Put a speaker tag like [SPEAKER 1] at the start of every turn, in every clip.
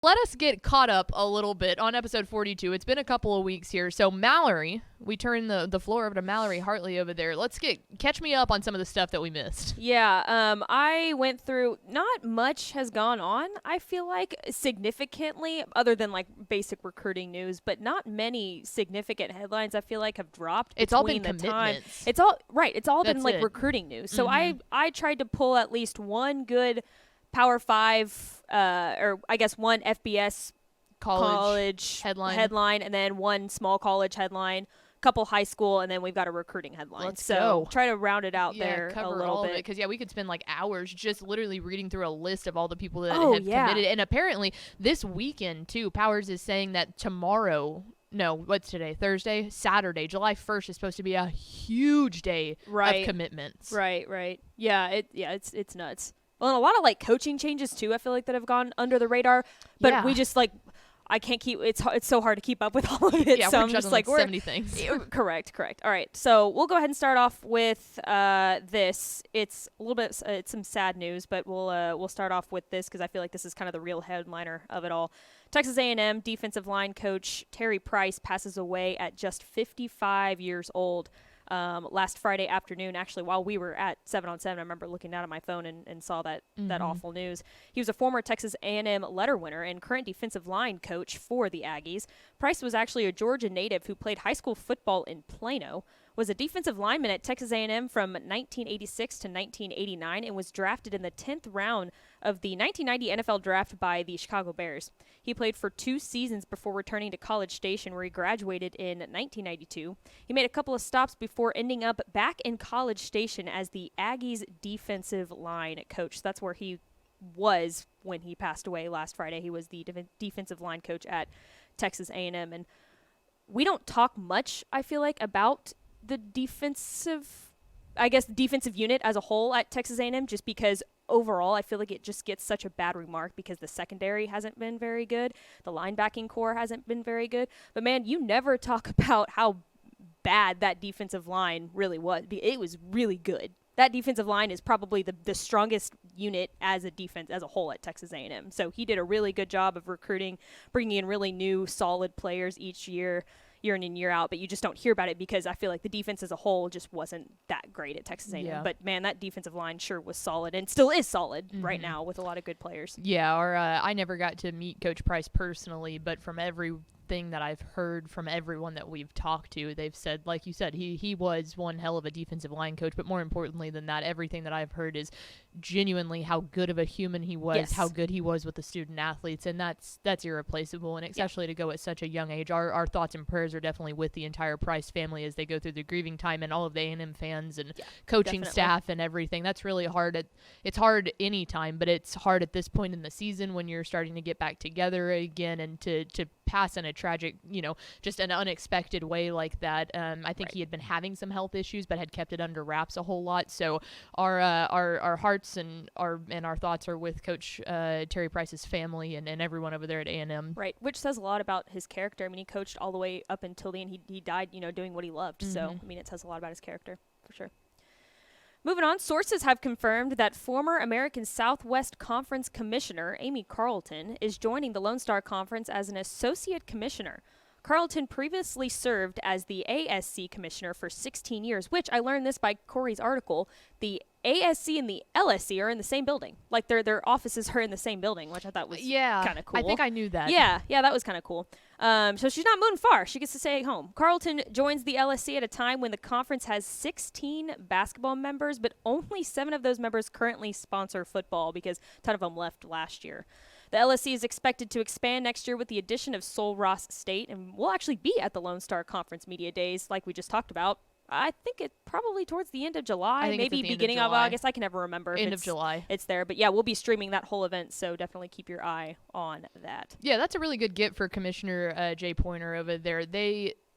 [SPEAKER 1] Let us get caught up a little bit on episode 42. It's been a couple of weeks here. So Mallory, we turn the floor over to Mallory Hartley over there. Catch me up on some of the stuff that we missed.
[SPEAKER 2] Yeah, I went through, not much has gone on, I feel like, significantly, other than like basic recruiting news, but not many significant headlines I feel like have dropped.
[SPEAKER 1] It's all been
[SPEAKER 2] commitments.
[SPEAKER 1] commitments.
[SPEAKER 2] It's all been like
[SPEAKER 1] it.
[SPEAKER 2] recruiting news. So I tried to pull at least one good Power 5, or I guess one FBS college headline, and then one small college headline, couple high school, and then we've got a recruiting headline.
[SPEAKER 1] Let's go.
[SPEAKER 2] Try to round it out there
[SPEAKER 1] cover
[SPEAKER 2] a little
[SPEAKER 1] all
[SPEAKER 2] bit.
[SPEAKER 1] of it, because we could spend like hours just literally reading through a list of all the people that have committed. And apparently this weekend too, Powers is saying that tomorrow. No, what's today? Thursday? Saturday, July 1st is supposed to be a huge day of commitments.
[SPEAKER 2] Right. Yeah, it's nuts. Well, and a lot of like coaching changes too, I feel like, that have gone under the radar, but we just like, I can't keep, it's so hard to keep up with all of it.
[SPEAKER 1] Yeah,
[SPEAKER 2] so
[SPEAKER 1] we're
[SPEAKER 2] I'm just
[SPEAKER 1] like
[SPEAKER 2] like,
[SPEAKER 1] 70 things.
[SPEAKER 2] Correct. All right. So we'll go ahead and start off with this. It's a little bit, it's some sad news, but we'll start off with this because I feel like this is kind of the real headliner of it all. Texas A&M defensive line coach Terry Price passes away at just 55 years old. Last Friday afternoon, actually, while we were at 7-on-7, I remember looking down at my phone and saw that awful news. He was a former Texas A&M letter winner and current defensive line coach for the Aggies. Price was actually a Georgia native who played high school football in Plano, was a defensive lineman at Texas A&M from 1986 to 1989, and was drafted in the 10th round of the 1990 NFL draft by the Chicago Bears. He played for 2 seasons before returning to College Station, where he graduated in 1992. He made a couple of stops before ending up back in College Station as the Aggies defensive line coach. That's where he was when he passed away last Friday. He was the defensive line coach at Texas A&M. And we don't talk much, I feel like, about the defensive unit as a whole at Texas A&M, just because overall I feel like it just gets such a bad remark because the secondary hasn't been very good. The linebacking core hasn't been very good. But man, you never talk about how bad that defensive line really was. It was really good. That defensive line is probably the strongest unit as a defense as a whole at Texas A&M. So he did a really good job of recruiting, bringing in really new solid players each year in and year out, but you just don't hear about it because I feel like the defense as a whole just wasn't that great at Texas A&M.
[SPEAKER 1] Yeah.
[SPEAKER 2] But man, that defensive line sure was solid and still is solid right now with a lot of good players.
[SPEAKER 1] Yeah, I never got to meet Coach Price personally, but from everything that I've heard from everyone that we've talked to, they've said, like you said, he was one hell of a defensive line coach, but more importantly than that, everything that I've heard is genuinely how good of a human he was, how good he was with the student athletes, and that's irreplaceable, and especially to go at such a young age. Our thoughts and prayers are definitely with the entire Price family as they go through the grieving time, and all of the A&M fans and coaching staff and everything. That's really hard. It's hard any time, but it's hard at this point in the season when you're starting to get back together again, and to pass in a tragic, just an unexpected way like that. I think he had been having some health issues, but had kept it under wraps a whole lot. So our hearts and our thoughts are with Coach Terry Price's family and everyone over there at A&M.
[SPEAKER 2] Right, which says a lot about his character. I mean, he coached all the way up until the end. He died, doing what he loved. So, I mean, it says a lot about his character, for sure. Moving on, sources have confirmed that former American Southwest Conference Commissioner Amy Carlton is joining the Lone Star Conference as an associate commissioner. Carlton previously served as the ASC commissioner for 16 years, which I learned this by Corey's article. The ASC and the LSC are in the same building. Like their offices are in the same building, which I thought was kind of cool.
[SPEAKER 1] I think I knew that.
[SPEAKER 2] Yeah, that was kind of cool. So she's not moving far. She gets to stay at home. Carlton joins the LSC at a time when the conference has 16 basketball members, but only 7 of those members currently sponsor football because a ton of them left last year. The LSC is expected to expand next year with the addition of Sul Ross State, and we'll actually be at the Lone Star Conference Media Days like we just talked about. I think it probably towards the end of July, maybe beginning of August. I can never remember.
[SPEAKER 1] End of July.
[SPEAKER 2] It's there. But yeah, we'll be streaming that whole event, so definitely keep your eye on that.
[SPEAKER 1] Yeah, that's a really good get for Commissioner Jay Pointer over there.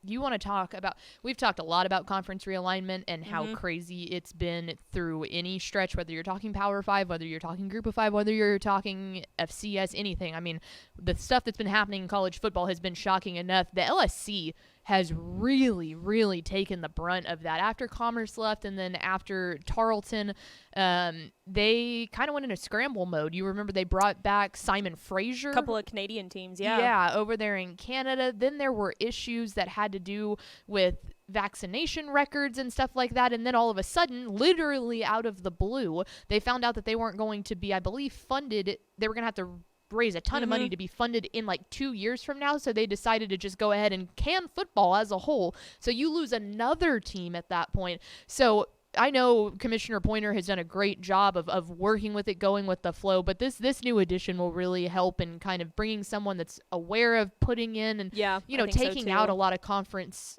[SPEAKER 1] You want to talk about, we've talked a lot about conference realignment and how crazy it's been through any stretch, whether you're talking Power 5, whether you're talking Group of 5, whether you're talking FCS, anything. I mean, the stuff that's been happening in college football has been shocking enough. The LSC has really, really taken the brunt of that. After Commerce left and then after Tarleton, they kind of went into scramble mode. You remember they brought back Simon Fraser.
[SPEAKER 2] A couple of Canadian teams,
[SPEAKER 1] Yeah, over there in Canada. Then there were issues that had to do with vaccination records and stuff like that. And then all of a sudden, literally out of the blue, they found out that they weren't going to be, I believe, funded. They were going to have to raise a ton of money to be funded in like 2 years from now. So they decided to just go ahead and can football as a whole. So you lose another team at that point. So I know Commissioner Pointer has done a great job of working with it, going with the flow, but this new addition will really help in kind of bringing someone that's aware of putting in and, taking out a lot of conference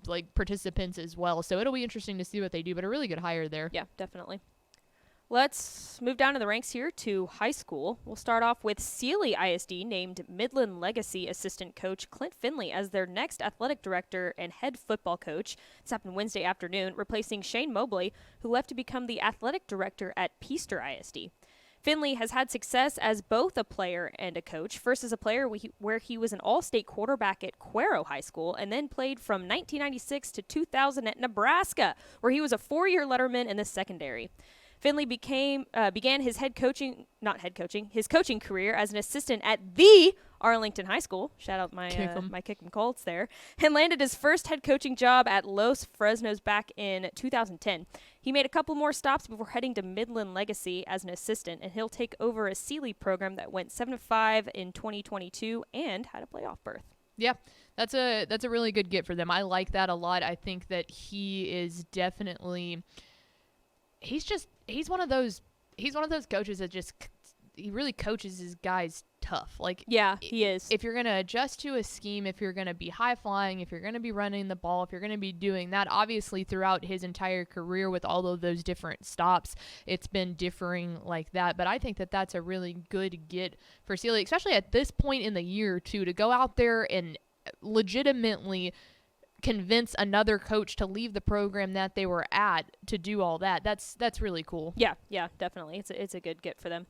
[SPEAKER 1] like participants as well. So it'll be interesting to see what they do, but a really good hire there.
[SPEAKER 2] Yeah, definitely. Let's move down to the ranks here to high school. We'll start off with Sealy ISD named Midland Legacy assistant coach Clint Finley as their next athletic director and head football coach. This happened Wednesday afternoon, replacing Shane Mobley, who left to become the athletic director at Peaster ISD. Finley has had success as both a player and a coach. First as a player where he was an all-state quarterback at Cuero High School and then played from 1996 to 2000 at Nebraska, where he was a 4-year letterman in the secondary. Finley began his his coaching career as an assistant at the Arlington High School. Shout out my Kick 'em Colts there. And landed his first head coaching job at Los Fresnos back in 2010. He made a couple more stops before heading to Midland Legacy as an assistant, and he'll take over a Sealy program that went 7-5 in 2022 and had a playoff berth.
[SPEAKER 1] Yeah, that's a really good get for them. I like that a lot. I think that he is definitely he's one of those coaches that he really coaches his guys tough. Like,
[SPEAKER 2] yeah, he is.
[SPEAKER 1] If you're going to adjust to a scheme, if you're going to be high flying, if you're going to be running the ball, if you're going to be doing that, obviously throughout his entire career with all of those different stops, it's been differing like that. But I think that that's a really good get for Sealy, especially at this point in the year too, to go out there and legitimately convince another coach to leave the program that they were at to do all that. That's really cool.
[SPEAKER 2] Yeah, definitely. It's a good get for them.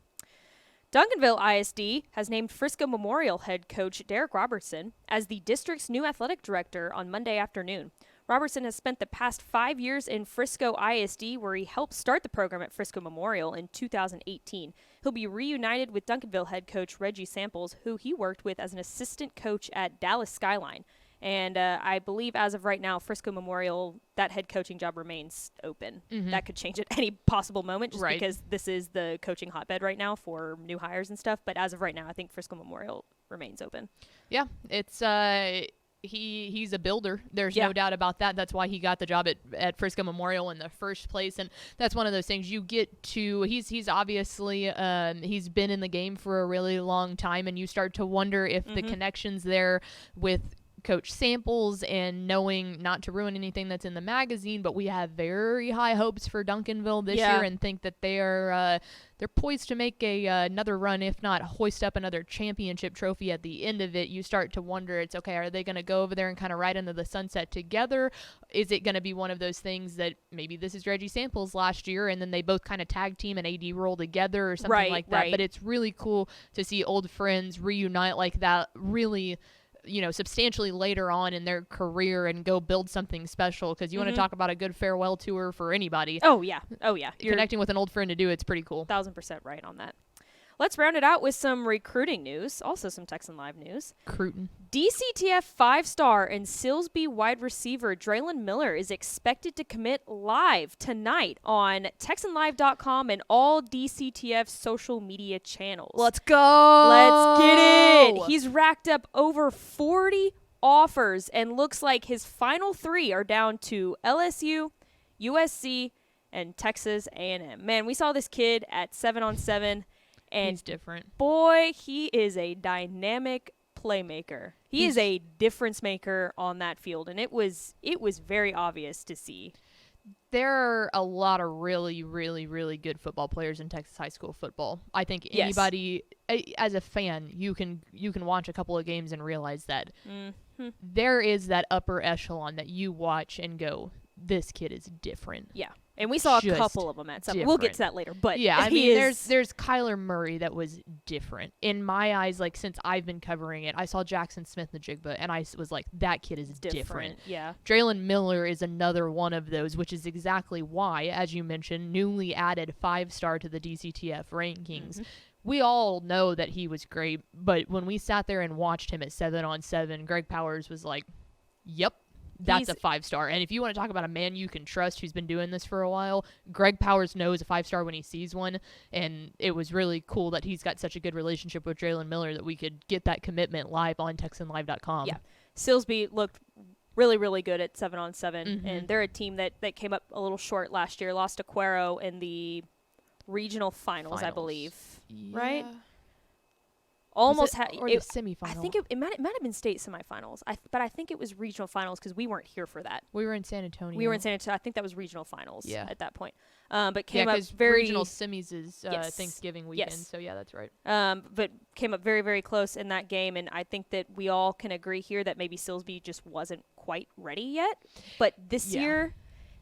[SPEAKER 2] Duncanville ISD has named Frisco Memorial head coach Derek Robertson as the district's new athletic director on Monday afternoon. Robertson has spent the past 5 years in Frisco ISD, where he helped start the program at Frisco Memorial in 2018. He'll be reunited with Duncanville head coach Reggie Samples, who he worked with as an assistant coach at Dallas Skyline. And I believe as of right now, Frisco Memorial, that head coaching job remains open. Mm-hmm. That could change at any possible moment just because this is the coaching hotbed right now for new hires and stuff. But as of right now, I think Frisco Memorial remains open.
[SPEAKER 1] Yeah, it's he's a builder. There's no doubt about that. That's why he got the job at Frisco Memorial in the first place. And that's one of those things you get to. He's obviously he's been in the game for a really long time, and you start to wonder if the connections there with Coach Samples and knowing not to ruin anything that's in the magazine, but we have very high hopes for Duncanville this year and think that they're poised to make another run, if not hoist up another championship trophy at the end of it. You start to wonder, it's okay, are they going to go over there and kind of ride into the sunset together? Is it going to be one of those things that maybe this is Reggie Samples last year and then they both kind of tag team and AD roll together or something like that? But it's really cool to see old friends reunite like that, really substantially later on in their career and go build something special, because you want to talk about a good farewell tour for anybody.
[SPEAKER 2] Oh yeah. You're
[SPEAKER 1] connecting with an old friend to do it's pretty cool.
[SPEAKER 2] 1000% right on that. Let's round it out with some recruiting news, also some Texan Live news.
[SPEAKER 1] Recruiting.
[SPEAKER 2] DCTF 5-star and Silsbee wide receiver Draylon Miller is expected to commit live tonight on TexanLive.com and all DCTF social media channels.
[SPEAKER 1] Let's go!
[SPEAKER 2] Let's get it! He's racked up over 40 offers and looks like his final 3 are down to LSU, USC, and Texas A&M. Man, we saw this kid at 7-on-7. And
[SPEAKER 1] he's different.
[SPEAKER 2] Boy, he is a dynamic playmaker. He is a difference maker on that field, and it was very obvious to see.
[SPEAKER 1] There are a lot of really, really, really good football players in Texas high school football. I think anybody, as a fan, you can watch a couple of games and realize that there is that upper echelon that you watch and go, this kid is different.
[SPEAKER 2] Yeah. And we saw a
[SPEAKER 1] just
[SPEAKER 2] couple of them at some. We'll get to that later. But
[SPEAKER 1] yeah, I mean, there's Kyler Murray that was different in my eyes. Like, since I've been covering it, I saw Jackson Smith-Njigba, and I was like, that kid is different.
[SPEAKER 2] Yeah.
[SPEAKER 1] Draylen Miller is another one of those, which is exactly why, as you mentioned, newly added 5-star to the DCTF rankings.
[SPEAKER 2] Mm-hmm.
[SPEAKER 1] We all know that he was great, but when we sat there and watched him at 7-on-7, Greg Powers was like, yep. That's a 5-star. And if you want to talk about a man you can trust who's been doing this for a while, Greg Powers knows a 5-star when he sees one. And it was really cool that he's got such a good relationship with Draylen Miller that we could get that commitment live on TexanLive.com.
[SPEAKER 2] Yeah. Silsby looked really, really good at 7-on-7.
[SPEAKER 1] Mm-hmm.
[SPEAKER 2] And they're a team that came up a little short last year. Lost to Cuero in the regional finals. I believe.
[SPEAKER 1] Yeah.
[SPEAKER 2] Right? Almost had
[SPEAKER 1] or the semifinal.
[SPEAKER 2] I think it might have been state semifinals. But I think it was regional finals because we weren't here for that.
[SPEAKER 1] We were in San Antonio.
[SPEAKER 2] I think that was regional finals at that point. But
[SPEAKER 1] came
[SPEAKER 2] up very
[SPEAKER 1] regional semis is Thanksgiving weekend.
[SPEAKER 2] Yes.
[SPEAKER 1] So yeah, that's right.
[SPEAKER 2] But came up very, very close in that game, and I think that we all can agree here that maybe Silsby just wasn't quite ready yet. But this year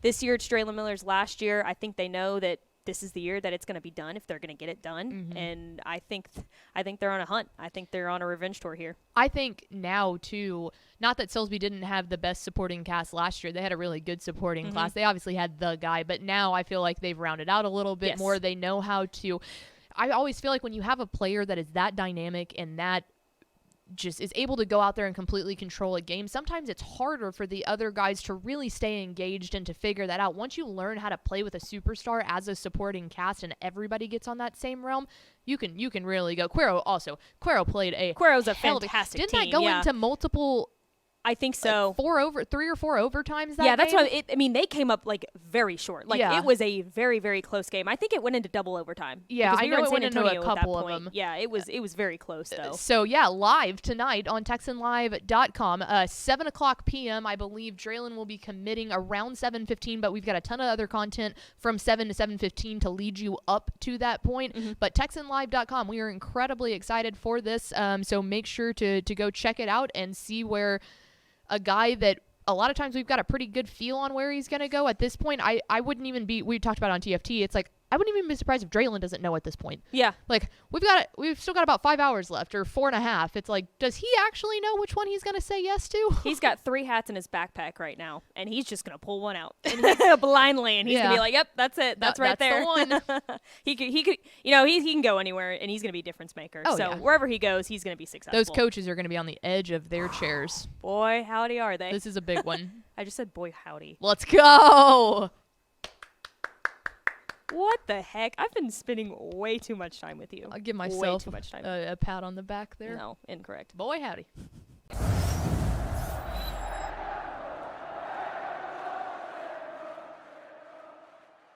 [SPEAKER 2] it's Draylen Miller's last year. I think they know that this is the year that it's going to be done if they're going to get it done.
[SPEAKER 1] Mm-hmm.
[SPEAKER 2] And I think they're on a hunt. I think they're on a revenge tour here.
[SPEAKER 1] I think now, too, not that Silsby didn't have the best supporting cast last year. They had a really good supporting class. They obviously had the guy, but now I feel like they've rounded out a little bit more. They know how to. I always feel like when you have a player that is that dynamic and that just is able to go out there and completely control a game, sometimes it's harder for the other guys to really stay engaged and to figure that out. Once you learn how to play with a superstar as a supporting cast and everybody gets on that same realm, you can really go. Cuero played
[SPEAKER 2] Cuero's a fantastic
[SPEAKER 1] didn't
[SPEAKER 2] team.
[SPEAKER 1] That go into multiple?
[SPEAKER 2] I think so.
[SPEAKER 1] 3 or 4 overtimes that
[SPEAKER 2] Yeah, that's
[SPEAKER 1] game?
[SPEAKER 2] why. I mean, they came up like very short. Like it was a very, very close game. I think it went into double overtime.
[SPEAKER 1] Yeah,
[SPEAKER 2] I know
[SPEAKER 1] it went into a couple of them.
[SPEAKER 2] Yeah, it was very close though.
[SPEAKER 1] So yeah, live tonight on TexanLive.com, 7:00 p.m. I believe Draylen will be committing around 7:15, but we've got a ton of other content from 7 to 7:15 to lead you up to that point. But TexanLive.com, we are incredibly excited for this. So make sure to go check it out and see where a guy that a lot of times we've got a pretty good feel on where he's going to go. At this point, I wouldn't even be, we talked about on TFT, it's like, I wouldn't even be surprised if Draylen doesn't know at this point.
[SPEAKER 2] Yeah.
[SPEAKER 1] Like, we've still got about 5 hours left, or 4.5. It's like, does he actually know which one he's going to say yes to?
[SPEAKER 2] He's got 3 hats in his backpack right now, and he's just going to pull one out blindly, and he's going to be like, yep, that's it. That's right there.
[SPEAKER 1] The one.
[SPEAKER 2] he could, he can go anywhere, and he's going to be a difference maker. So wherever he goes, he's going to be successful.
[SPEAKER 1] Those coaches are going to be on the edge of their chairs.
[SPEAKER 2] Boy, howdy are they.
[SPEAKER 1] This is a big one.
[SPEAKER 2] I just said boy, howdy.
[SPEAKER 1] Let's go.
[SPEAKER 2] What the heck? I've been spending way too much time with you.
[SPEAKER 1] I'll give myself
[SPEAKER 2] way too much time.
[SPEAKER 1] A pat on the back there.
[SPEAKER 2] No, incorrect.
[SPEAKER 1] Boy, howdy.